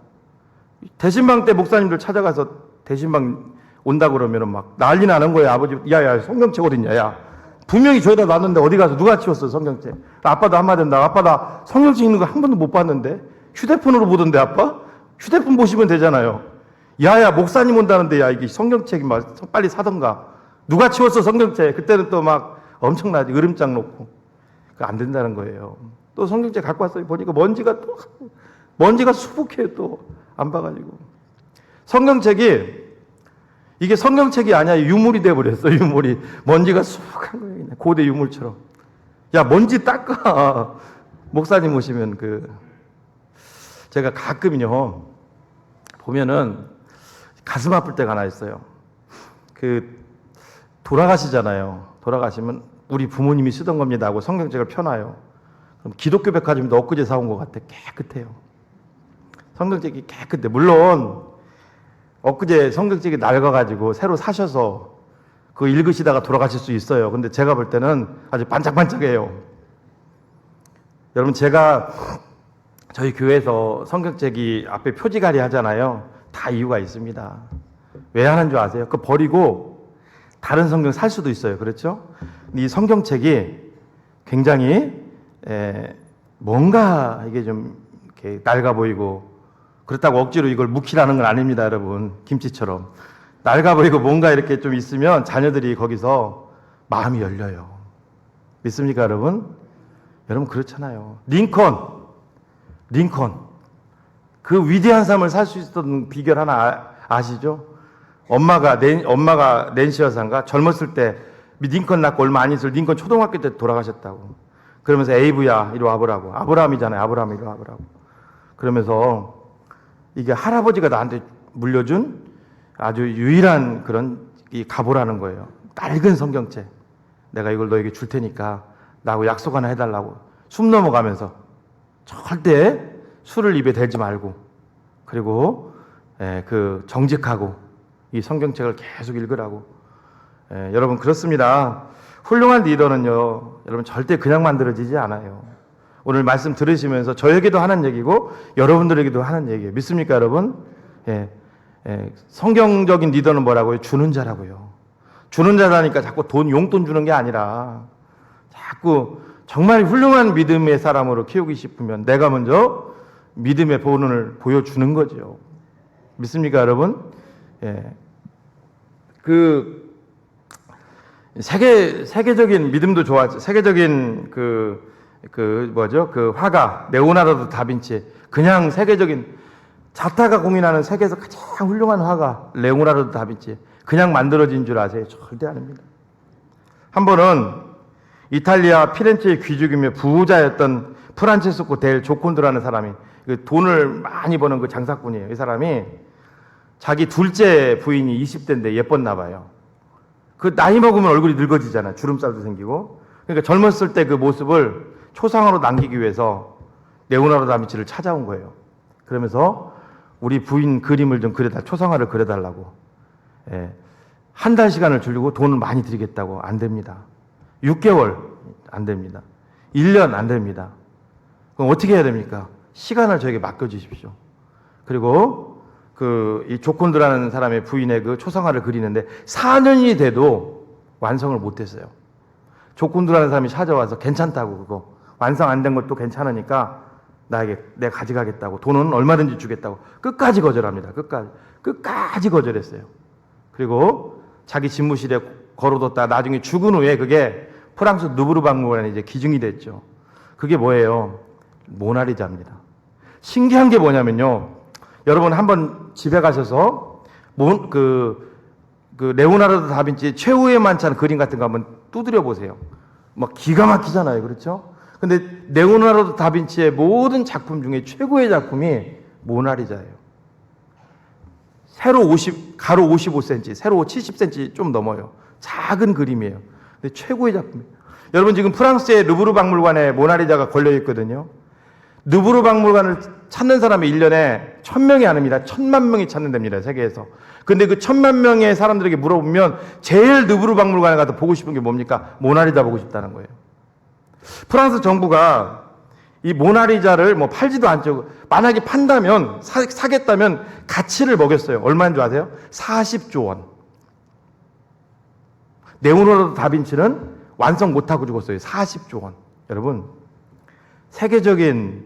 대신방 때 목사님들 찾아가서 대신방 온다 그러면은 막 난리 나는 거예요. 아버지, 야야, 성경책 어딨냐, 야. 분명히 저기다 놨는데 어디 가서 누가 치웠어, 성경책. 아빠도 한마디 한다. 아빠 나 성경책 읽는 거 한 번도 못 봤는데. 휴대폰으로 보던데, 아빠? 휴대폰 보시면 되잖아요. 야야, 목사님 온다는데, 야, 이게 성경책이 막 빨리 사던가. 누가 치웠어, 성경책. 그때는 또 막 엄청나지. 으름장 놓고. 그거 안 된다는 거예요. 또 성경책 갖고 왔어요. 보니까 먼지가 수북해요, 또. 안 봐가지고. 성경책이, 이게 성경책이 아니야. 유물이 돼버렸어, 유물이. 먼지가 수북한 거예요. 그냥 고대 유물처럼. 야, 먼지 닦아. 목사님 오시면 제가 가끔요, 보면은 가슴 아플 때가 하나 있어요. 돌아가시잖아요. 돌아가시면 우리 부모님이 쓰던 겁니다 하고 성경책을 펴놔요. 그럼 기독교 백화점도 엊그제 사온 것 같아. 깨끗해요. 성경책이 깨끗해. 물론 엊그제 성경책이 낡아가지고 새로 사셔서 그거 읽으시다가 돌아가실 수 있어요. 근데 제가 볼 때는 아주 반짝반짝해요. 여러분, 제가 저희 교회에서 성경책이 앞에 표지가리 하잖아요. 다 이유가 있습니다. 왜 하는 줄 아세요? 그거 버리고 다른 성경 살 수도 있어요. 그렇죠? 이 성경책이 굉장히 뭔가 이게 좀 이렇게 낡아 보이고, 그렇다고 억지로 이걸 묵히라는 건 아닙니다, 여러분. 김치처럼. 낡아 보이고 뭔가 이렇게 좀 있으면 자녀들이 거기서 마음이 열려요. 믿습니까, 여러분? 여러분, 그렇잖아요. 링컨. 그 위대한 삶을 살 수 있었던 비결 하나 아시죠? 엄마가 낸시 여사인가 젊었을 때 링컨 낳고 얼마 안 있을 링컨 초등학교 때 돌아가셨다고. 그러면서 에이브야 이리 와보라고. 아브라함이잖아요. 아브라함 이리 와보라고. 그러면서 이게 할아버지가 나한테 물려준 아주 유일한 그런 이 가보라는 거예요. 낡은 성경책. 내가 이걸 너에게 줄 테니까 나하고 약속 하나 해달라고. 숨 넘어가면서 절대 술을 입에 대지 말고, 그리고 정직하고 이 성경책을 계속 읽으라고. 여러분, 그렇습니다. 훌륭한 리더는요, 여러분, 절대 그냥 만들어지지 않아요. 오늘 말씀 들으시면서 저에게도 하는 얘기고 여러분들에게도 하는 얘기예요. 믿습니까, 여러분? 성경적인 리더는 뭐라고요? 주는 자라고요. 주는 자라니까 자꾸 용돈 주는 게 아니라 자꾸 정말 훌륭한 믿음의 사람으로 키우고 싶으면 내가 먼저 믿음의 본을 보여주는 거죠. 믿습니까, 여러분? 세계적인 믿음도 좋았죠. 세계적인 화가, 레오나르도 다빈치. 그냥 세계적인, 자타가 공인하는 세계에서 가장 훌륭한 화가, 레오나르도 다빈치. 그냥 만들어진 줄 아세요? 절대 아닙니다. 한 번은 이탈리아 피렌체의 귀족이며 부자였던 프란체스코 델 조콘드라는 사람이, 돈을 많이 버는 그 장사꾼이에요. 이 사람이 자기 둘째 부인이 20대인데 예뻤나 봐요. 나이 먹으면 얼굴이 늙어지잖아요. 주름살도 생기고. 그러니까 젊었을 때 그 모습을 초상화로 남기기 위해서 레오나르도 다빈치를 찾아온 거예요. 그러면서 우리 부인 그림을 좀 초상화를 그려달라고. 한 달 시간을 주려고 돈을 많이 드리겠다고. 안 됩니다. 6개월 안 됩니다. 1년 안 됩니다. 그럼 어떻게 해야 됩니까? 시간을 저에게 맡겨주십시오. 그리고 이 조콘드라는 사람의 부인의 그 초상화를 그리는데 4년이 돼도 완성을 못했어요. 조콘드라는 사람이 찾아와서 괜찮다고, 그거 완성 안 된 것도 괜찮으니까 내가 가져가겠다고, 돈은 얼마든지 주겠다고 끝까지 거절합니다. 끝까지. 끝까지 거절했어요. 그리고 자기 집무실에 걸어뒀다 나중에 죽은 후에 그게 프랑스 루브르 박물관에 이제 기증이 됐죠. 그게 뭐예요? 모나리자입니다. 신기한 게 뭐냐면요. 여러분 한번 집에 가셔서 레오나르도 다빈치 최후의 만찬 그림 같은 거 한번 두드려 보세요. 막 기가 막히잖아요. 그렇죠? 근데 레오나르도 다빈치의 모든 작품 중에 최고의 작품이 모나리자예요. 가로 55cm, 세로 70cm 좀 넘어요. 작은 그림이에요. 근데 최고의 작품이에요. 여러분 지금 프랑스의 루브르 박물관에 모나리자가 걸려 있거든요. 루브르 박물관을 찾는 사람이 1년에 1000명이 아닙니다. 1000만 명이 찾는답니다. 세계에서. 근데 그 1000만 명의 사람들에게 물어보면 제일 루브르 박물관에 가서 보고 싶은 게 뭡니까? 모나리자 보고 싶다는 거예요. 프랑스 정부가 이 모나리자를 뭐 팔지도 않죠. 만약에 판다면, 사겠다면 가치를 먹였어요. 얼마인 줄 아세요? 40조 원. 레오나르도 다빈치는 완성 못하고 죽었어요. 40조 원. 여러분, 세계적인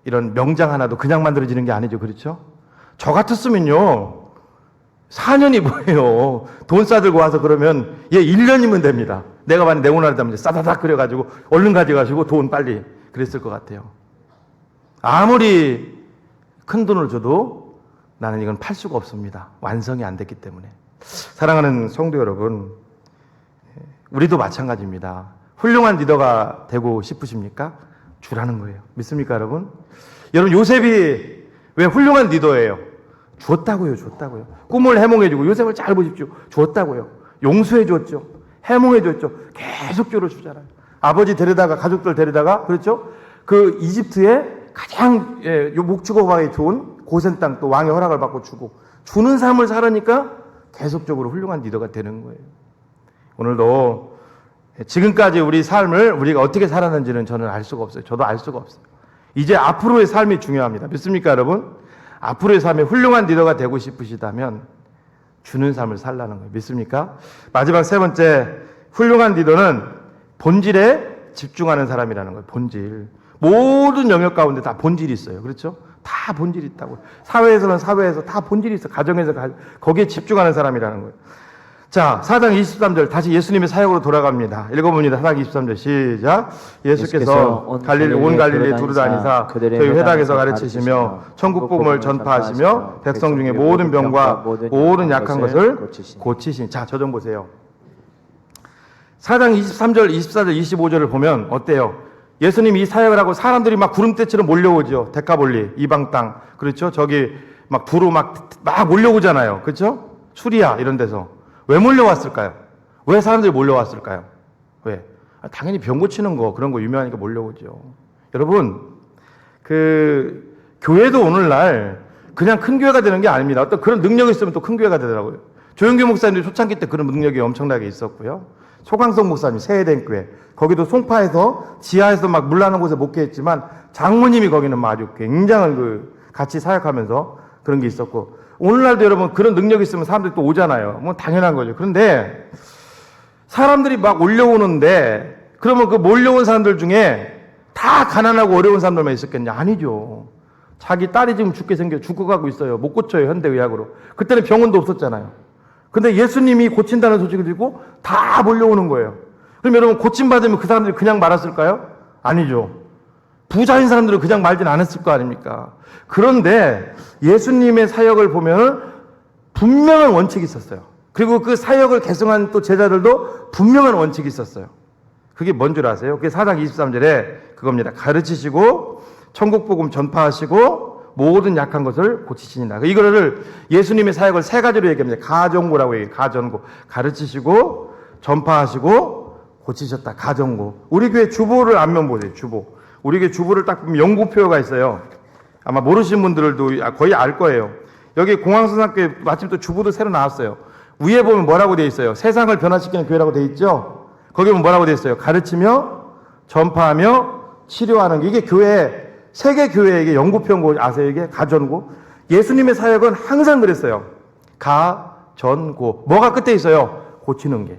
이런 명장 하나도 그냥 만들어지는 게 아니죠. 그렇죠? 저 같았으면요. 4년이 뭐예요. 돈 싸들고 와서 그러면 얘 1년이면 됩니다. 내가 만약 레오나르도 다빈치 싸다닥 그려가지고 얼른 가져가시고 돈 빨리 그랬을 것 같아요. 아무리 큰 돈을 줘도 나는 이건 팔 수가 없습니다. 완성이 안 됐기 때문에. 사랑하는 성도 여러분, 우리도 마찬가지입니다. 훌륭한 리더가 되고 싶으십니까? 주라는 거예요. 믿습니까, 여러분? 여러분, 요셉이 왜 훌륭한 리더예요? 줬다고요. 꿈을 해몽해주고, 요셉을 잘 보십시오. 줬다고요. 용서해줬죠. 해몽해줬죠. 계속 주잖아요. 아버지 데려다가, 가족들 데려다가, 그렇죠? 그 이집트에 가장 목축업하기 좋은 고센 땅 또 왕의 허락을 받고 주는 삶을 살으니까 계속적으로 훌륭한 리더가 되는 거예요. 오늘도 지금까지 우리 삶을 우리가 어떻게 살았는지는 저는 알 수가 없어요. 저도 알 수가 없어요. 이제 앞으로의 삶이 중요합니다. 믿습니까, 여러분? 앞으로의 삶에 훌륭한 리더가 되고 싶으시다면 주는 삶을 살라는 거예요. 믿습니까? 마지막 세 번째, 훌륭한 리더는 본질에 집중하는 사람이라는 거예요. 본질. 모든 영역 가운데 다 본질이 있어요. 그렇죠? 다 본질이 있다고. 사회에서는 사회에서 다 본질이 있어. 가정에서 거기에 집중하는 사람이라는 거예요. 자, 4장 23절 다시 예수님의 사역으로 돌아갑니다. 읽어봅니다. 4장 23절 시작. 예수께서 온 갈릴리에 두루다니사 저희 회당에서 가르치시며 천국 복음을 전파하시며 백성 중에 모든 병과 모든 약한 것을 고치시니. 자, 저 좀 보세요. 4장 23절, 24절, 25절을 보면 어때요? 예수님이 이 사역을 하고 사람들이 막 구름대처럼 몰려오죠. 데카볼리, 이방 땅. 그렇죠? 저기 막 두루 막 몰려오잖아요. 그렇죠? 수리아 이런 데서. 왜 몰려왔을까요? 왜 사람들이 몰려왔을까요? 왜? 당연히 병 고치는 거, 그런 거 유명하니까 몰려오죠. 여러분, 교회도 오늘날 그냥 큰 교회가 되는 게 아닙니다. 어떤 그런 능력이 있으면 또 큰 교회가 되더라고요. 조영규 목사님도 초창기 때 그런 능력이 엄청나게 있었고요. 소강성 목사님, 세해된 교회. 거기도 송파에서 지하에서 막 물 나는 곳에 목회했지만 장모님이 거기는 아주 굉장한 같이 사역하면서 그런 게 있었고, 오늘날도 여러분 그런 능력이 있으면 사람들이 또 오잖아요. 뭐 당연한 거죠. 그런데 사람들이 막 올려오는데 그러면 그 몰려온 사람들 중에 다 가난하고 어려운 사람들만 있었겠냐? 아니죠. 자기 딸이 지금 죽고 가고 있어요. 못 고쳐요. 현대의학으로. 그때는 병원도 없었잖아요. 근데 예수님이 고친다는 소식을 듣고 다 몰려오는 거예요. 그럼 여러분 고침받으면 그 사람들이 그냥 말았을까요? 아니죠. 부자인 사람들은 그냥 말진 않았을 거 아닙니까? 그런데 예수님의 사역을 보면 분명한 원칙이 있었어요. 그리고 그 사역을 계승한 또 제자들도 분명한 원칙이 있었어요. 그게 뭔 줄 아세요? 그게 4장 23절에 그겁니다. 가르치시고 천국 복음 전파하시고 모든 약한 것을 고치시니라. 이거를 예수님의 사역을 세 가지로 얘기합니다. 가정고라고 얘기해요. 가정고. 가르치시고 전파하시고 고치셨다. 가정고. 우리 교회 주보를 안면 보세요. 주보. 우리 교회 주보를 딱 보면 연구표가 있어요. 아마 모르시는 분들도 거의 알 거예요. 여기 공항선학교에 마침 또 주보도 새로 나왔어요. 위에 보면 뭐라고 되어 있어요? 세상을 변화시키는 교회라고 되어 있죠? 거기 보면 뭐라고 되어 있어요? 가르치며 전파하며 치료하는 게, 이게 교회, 세계 교회에게 연구표인 거 아세요? 이게 가전고. 예수님의 사역은 항상 그랬어요. 가전고. 뭐가 끝에 있어요? 고치는 게.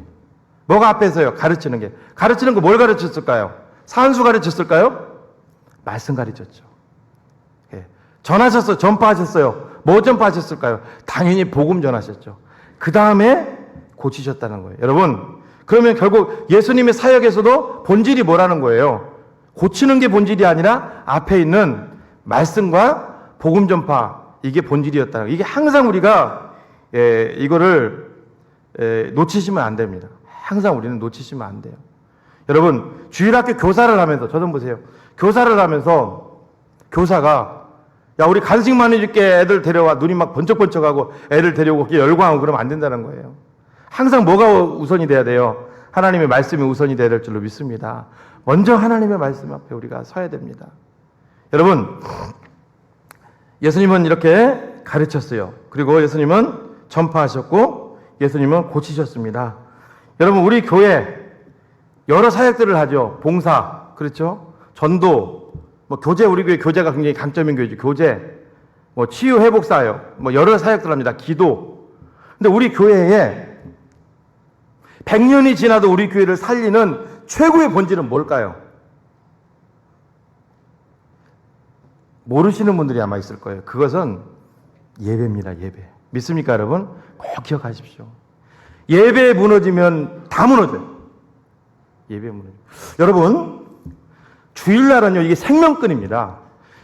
뭐가 앞에 있어요? 가르치는 게. 가르치는 거 뭘 가르쳤을까요? 산수 가르쳤을까요? 말씀 가르쳤죠. 예. 전하셨어요? 전파하셨어요? 뭐 전파하셨을까요? 당연히 복음 전하셨죠. 그 다음에 고치셨다는 거예요. 여러분, 그러면 결국 예수님의 사역에서도 본질이 뭐라는 거예요? 고치는 게 본질이 아니라 앞에 있는 말씀과 복음 전파, 이게 본질이었다는 거예요. 이게 항상 우리가 이거를 놓치시면 안 됩니다. 항상 우리는 놓치시면 안 돼요. 여러분, 주일학교 교사를 하면서, 저 좀 보세요. 교사를 하면서 교사가 야, 우리 간식 많이 줄게, 애들 데려와. 눈이 막 번쩍번쩍하고 애들 데려오고 열광하고 그러면 안 된다는 거예요. 항상 뭐가 우선이 돼야 돼요? 하나님의 말씀이 우선이 돼야 될 줄로 믿습니다. 먼저 하나님의 말씀 앞에 우리가 서야 됩니다. 여러분, 예수님은 이렇게 가르쳤어요. 그리고 예수님은 전파하셨고 예수님은 고치셨습니다. 여러분, 우리 교회 여러 사역들을 하죠. 봉사, 그렇죠? 전도, 뭐 교제, 우리 교회 교제가 굉장히 강점인 교회죠. 교제, 뭐 치유 회복 사역, 뭐 여러 사역들 합니다. 기도. 근데 우리 교회에 100년이 지나도 우리 교회를 살리는 최고의 본질은 뭘까요? 모르시는 분들이 아마 있을 거예요. 그것은 예배입니다. 예배. 믿습니까, 여러분? 꼭 기억하십시오. 예배 무너지면 다 무너져요. 예배 무너져. 여러분, 주일날은요, 이게 생명끈입니다.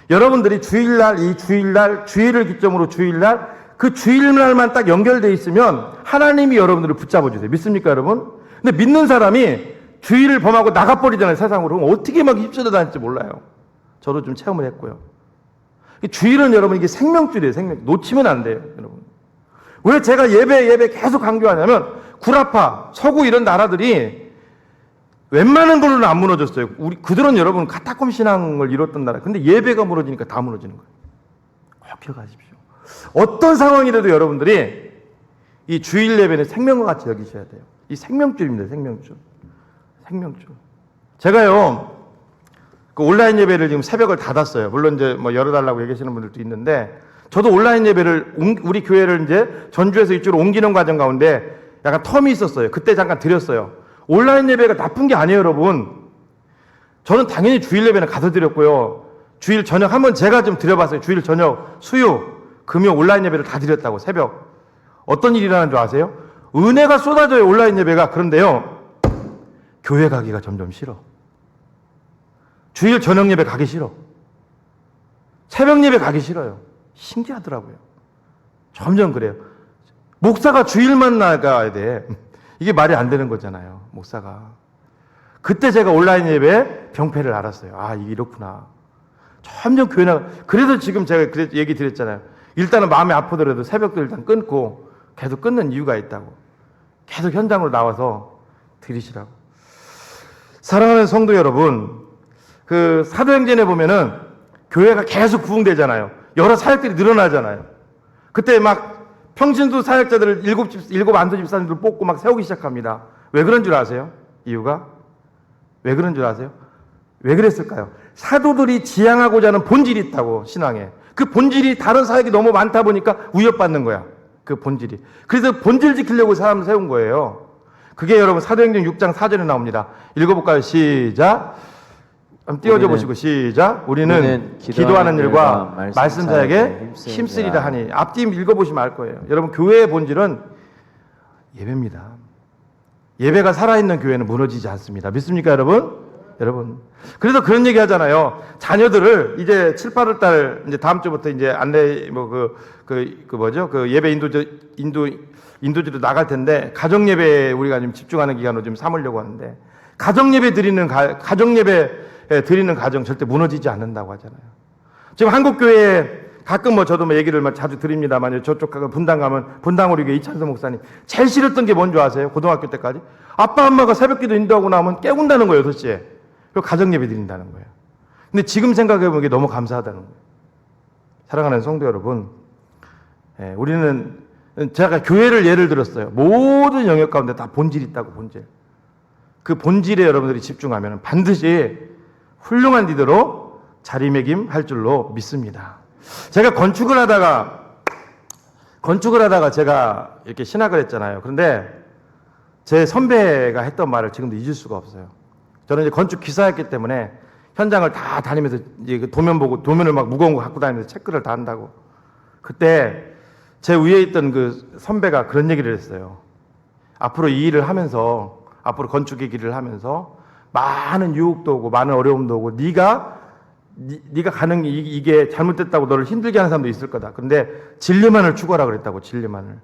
여러분들이 주일날, 이 주일날, 주일을 기점으로 주일날, 그 주일날만 딱 연결되어 있으면 하나님이 여러분들을 붙잡아 주세요. 믿습니까, 여러분? 근데 믿는 사람이 주일을 범하고 나가버리잖아요, 세상으로. 그럼 어떻게 막 휩쓸려 다닐지 몰라요. 저도 좀 체험을 했고요. 주일은 여러분, 이게 생명줄이에요, 생명. 놓치면 안 돼요, 여러분. 왜 제가 예배 계속 강조하냐면, 구라파, 서구 이런 나라들이 웬만한 걸로는 안 무너졌어요. 그들은 여러분 카타콤 신앙을 이뤘던 나라. 근데 예배가 무너지니까 다 무너지는 거예요. 꼭 기억하십시오. 어떤 상황이라도 여러분들이 이 주일 예배는 생명과 같이 여기셔야 돼요. 이 생명줄입니다. 생명줄. 생명줄. 제가요, 그 온라인 예배를 지금 새벽을 닫았어요. 물론 이제 뭐 열어달라고 얘기하시는 분들도 있는데, 저도 온라인 예배를 우리 교회를 이제 전주에서 이쪽으로 옮기는 과정 가운데 약간 텀이 있었어요. 그때 잠깐 드렸어요. 온라인 예배가 나쁜 게 아니에요, 여러분. 저는 당연히 주일 예배는 가서 드렸고요. 주일 저녁 한번 제가 좀 드려봤어요. 주일 저녁, 수요, 금요 온라인 예배를 다 드렸다고, 새벽. 어떤 일이 일어나는 줄 아세요? 은혜가 쏟아져요, 온라인 예배가. 그런데요, 교회 가기가 점점 싫어. 주일 저녁 예배 가기 싫어. 새벽 예배 가기 싫어요. 신기하더라고요. 점점 그래요. 목사가 주일만 나가야 돼. 이게 말이 안 되는 거잖아요, 목사가. 그때 제가 온라인 예배 병폐를 알았어요. 아, 이게 이렇구나. 점점 교회 나가. 그래서 지금 제가 얘기 드렸잖아요. 일단은 마음이 아프더라도 새벽도 일단 끊고 계속 끊는 이유가 있다고. 계속 현장으로 나와서 드리시라고. 사랑하는 성도 여러분, 그 사도행전에 보면은 교회가 계속 부흥되잖아요. 여러 사역들이 늘어나잖아요. 그때 막 평신도 사역자들을 일곱 안수 집사님들 뽑고 막 세우기 시작합니다. 왜 그런 줄 아세요? 이유가? 왜 그런 줄 아세요? 왜 그랬을까요? 사도들이 지향하고자 하는 본질이 있다고, 신앙에. 그 본질이 다른 사역이 너무 많다 보니까 위협받는 거야. 그 본질이. 그래서 본질 지키려고 사람을 세운 거예요. 그게 여러분 사도행전 6장 4절에 나옵니다. 읽어볼까요? 시작. 한번 띄워줘 보시고 시작. 우리는 기도하는 일과 말씀 사역에 힘쓰리라 하니. 앞뒤 읽어보시면 알 거예요. 여러분, 교회의 본질은 예배입니다. 예배가 살아있는 교회는 무너지지 않습니다. 믿습니까, 여러분? 여러분. 그래서 그런 얘기 하잖아요. 자녀들을 이제 7, 8월 달 이제 다음 주부터 이제 안내 그 예배 인도지로 나갈 텐데, 가정 예배에 우리가 좀 집중하는 기간으로 좀 삼으려고 하는데, 가정 예배 드리는 가정 절대 무너지지 않는다고 하잖아요. 지금 한국 교회에 가끔 뭐 저도 뭐 얘기를 자주 드립니다만, 저쪽 분당 가면 분당 우리 교회 이찬수 목사님 제일 싫었던 게 뭔지 아세요? 고등학교 때까지 아빠 엄마가 새벽기도 인도하고 나오면 깨운다는 거예요, 6시에. 그리고 가정 예배 드린다는 거예요. 근데 지금 생각해 보면 너무 감사하다는 거예요. 사랑하는 성도 여러분, 우리는, 제가 교회를 예를 들었어요. 모든 영역 가운데 다 본질이 있다고, 본질. 그 본질에 여러분들이 집중하면 반드시 훌륭한 리더로 자리매김할 줄로 믿습니다. 제가 건축을 하다가 제가 이렇게 신학을 했잖아요. 그런데 제 선배가 했던 말을 지금도 잊을 수가 없어요. 저는 이제 건축 기사였기 때문에 현장을 다 다니면서 이제 도면 보고, 도면을 막 무거운 거 갖고 다니면서 체크를 다 한다고. 그때 제 위에 있던 그 선배가 그런 얘기를 했어요. 앞으로 이 일을 하면서, 앞으로 건축의 길을 하면서 많은 유혹도 오고 많은 어려움도 오고 네가 가는 이게 잘못됐다고 너를 힘들게 하는 사람도 있을 거다. 근데 진리만을 추구하라 그랬다고. 진리만을.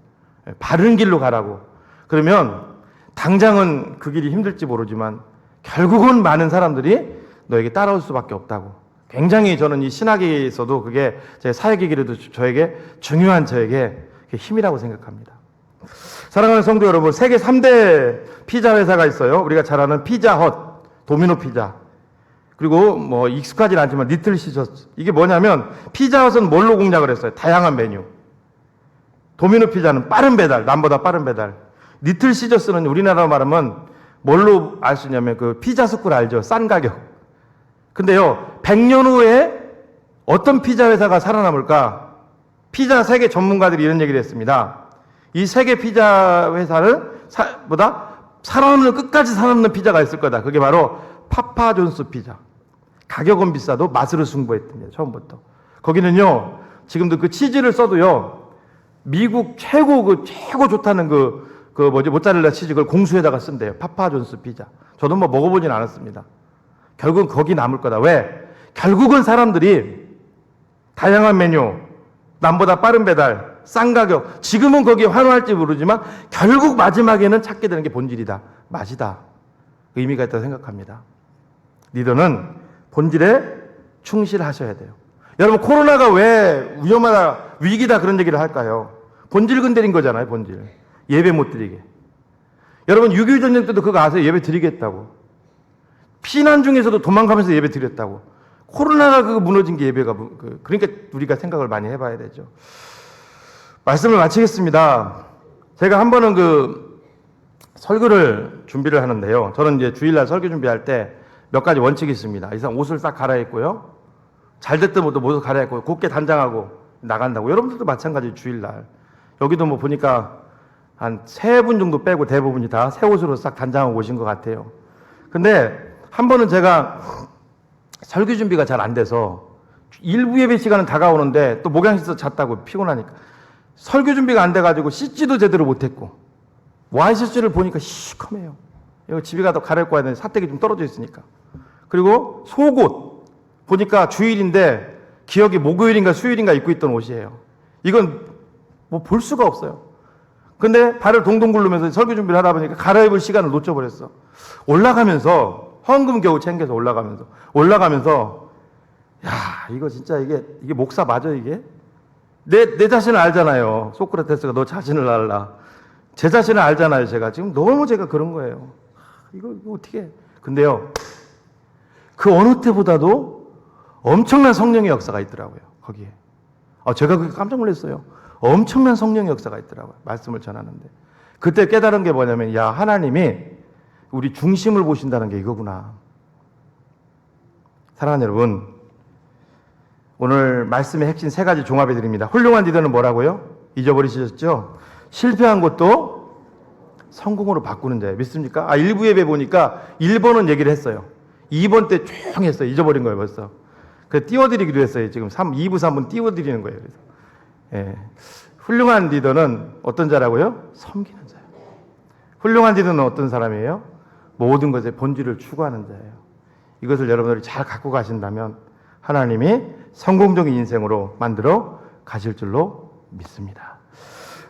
바른 길로 가라고. 그러면 당장은 그 길이 힘들지 모르지만 결국은 많은 사람들이 너에게 따라올 수밖에 없다고. 굉장히 저는 이 신학에서도 그게 제 사역의 길에도 저에게 중요한 저에게 힘이라고 생각합니다. 사랑하는 성도 여러분, 세계 3대 피자 회사가 있어요. 우리가 잘 아는 피자헛, 도미노 피자, 그리고 뭐 익숙하진 않지만 리틀 시저스. 이게 뭐냐면 피자헛은 뭘로 공략을 했어요? 다양한 메뉴. 도미노 피자는 빠른 배달, 남보다 빠른 배달. 리틀 시저스는 우리나라로 말하면 뭘로 알 수 있냐면 그 피자 스쿨 알죠? 싼 가격. 근데요, 100년 후에 어떤 피자 회사가 살아남을까? 피자 세계 전문가들이 이런 얘기를 했습니다. 이 세계 피자 회사를 살아남는, 끝까지 살아남는 피자가 있을 거다. 그게 바로 파파존스 피자. 가격은 비싸도 맛으로 승부했답니다. 처음부터. 거기는요, 지금도 그 치즈를 써도요, 미국 최고 좋다는 모짜렐라 치즈 그걸 공수에다가 쓴대요. 파파존스 피자. 저도 뭐 먹어보진 않았습니다. 결국은 거기 남을 거다. 왜? 결국은 사람들이 다양한 메뉴, 남보다 빠른 배달, 싼 가격, 지금은 거기에 환호할지 모르지만 결국 마지막에는 찾게 되는 게 본질이다. 맛이다. 의미가 있다고 생각합니다. 리더는 본질에 충실하셔야 돼요. 여러분, 코로나가 왜 위험하다, 위기다 그런 얘기를 할까요? 본질 건드린 거잖아요. 본질. 예배 못 드리게. 여러분, 6.25 전쟁 때도 그거 아세요? 예배 드리겠다고. 피난 중에서도 도망가면서 예배 드렸다고. 코로나가 그거 무너진 게 예배가, 그러니까 우리가 생각을 많이 해봐야 되죠. 말씀을 마치겠습니다. 제가 한 번은 설교를 준비를 하는데요. 저는 이제 주일날 설교 준비할 때 몇 가지 원칙이 있습니다. 이상 옷을 싹 갈아입고요. 잘 됐든 못도 옷을 갈아입고 곱게 단장하고 나간다고. 여러분들도 마찬가지 주일날. 여기도 뭐 보니까 한 3분 정도 빼고 대부분이 다 새 옷으로 싹 단장하고 오신 것 같아요. 근데 한 번은 제가 설교 준비가 잘 안 돼서 일부 예배 시간은 다가오는데 또 목양실에서 잤다고 피곤하니까 설교 준비가 안 돼가지고 씻지도 제대로 못했고 와이셔츠를 보니까 시커매요. 이거 집에 가서 갈아입고 와야 되는데 사택이 좀 떨어져 있으니까. 그리고 속옷 보니까 주일인데 기억이 목요일인가 수요일인가 입고 있던 옷이에요. 이건 뭐 볼 수가 없어요. 근데 발을 동동 굴르면서 설교 준비를 하다 보니까 갈아입을 시간을 놓쳐버렸어. 올라가면서 헌금 겨우 챙겨서 올라가면서 야, 이거 진짜 이게 목사 맞아 이게? 내 자신을 알잖아요. 소크라테스가 너 자신을 알라. 제 자신을 알잖아요. 제가 지금 너무 제가 그런 거예요. 이거 어떻게 해? 근데요, 그 어느 때보다도 엄청난 성령의 역사가 있더라고요. 거기에. 제가 그게 깜짝 놀랐어요. 엄청난 성령의 역사가 있더라고요. 말씀을 전하는데. 그때 깨달은 게 뭐냐면, 야, 하나님이 우리 중심을 보신다는 게 이거구나. 사랑하는 여러분, 오늘 말씀의 핵심 3가지 종합해 드립니다. 훌륭한 리더는 뭐라고요? 잊어버리셨죠? 실패한 것도 성공으로 바꾸는 자예요. 믿습니까? 일부 예배 보니까 1번은 얘기를 했어요. 2번 때 조용했어요. 잊어버린 거예요, 벌써. 그래서 띄워드리기도 했어요. 지금 2부, 3분 띄워드리는 거예요. 그래서. 예. 훌륭한 리더는 어떤 자라고요? 섬기는 자예요. 훌륭한 리더는 어떤 사람이에요? 모든 것의 본질을 추구하는 자예요. 이것을 여러분들이 잘 갖고 가신다면 하나님이 성공적인 인생으로 만들어 가실 줄로 믿습니다.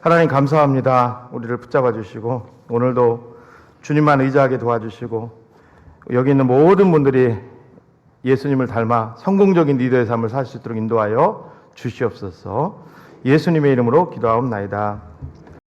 하나님 감사합니다. 우리를 붙잡아 주시고 오늘도 주님만 의지하게 도와주시고 여기 있는 모든 분들이 예수님을 닮아 성공적인 리더의 삶을 살 수 있도록 인도하여 주시옵소서. 예수님의 이름으로 기도하옵나이다.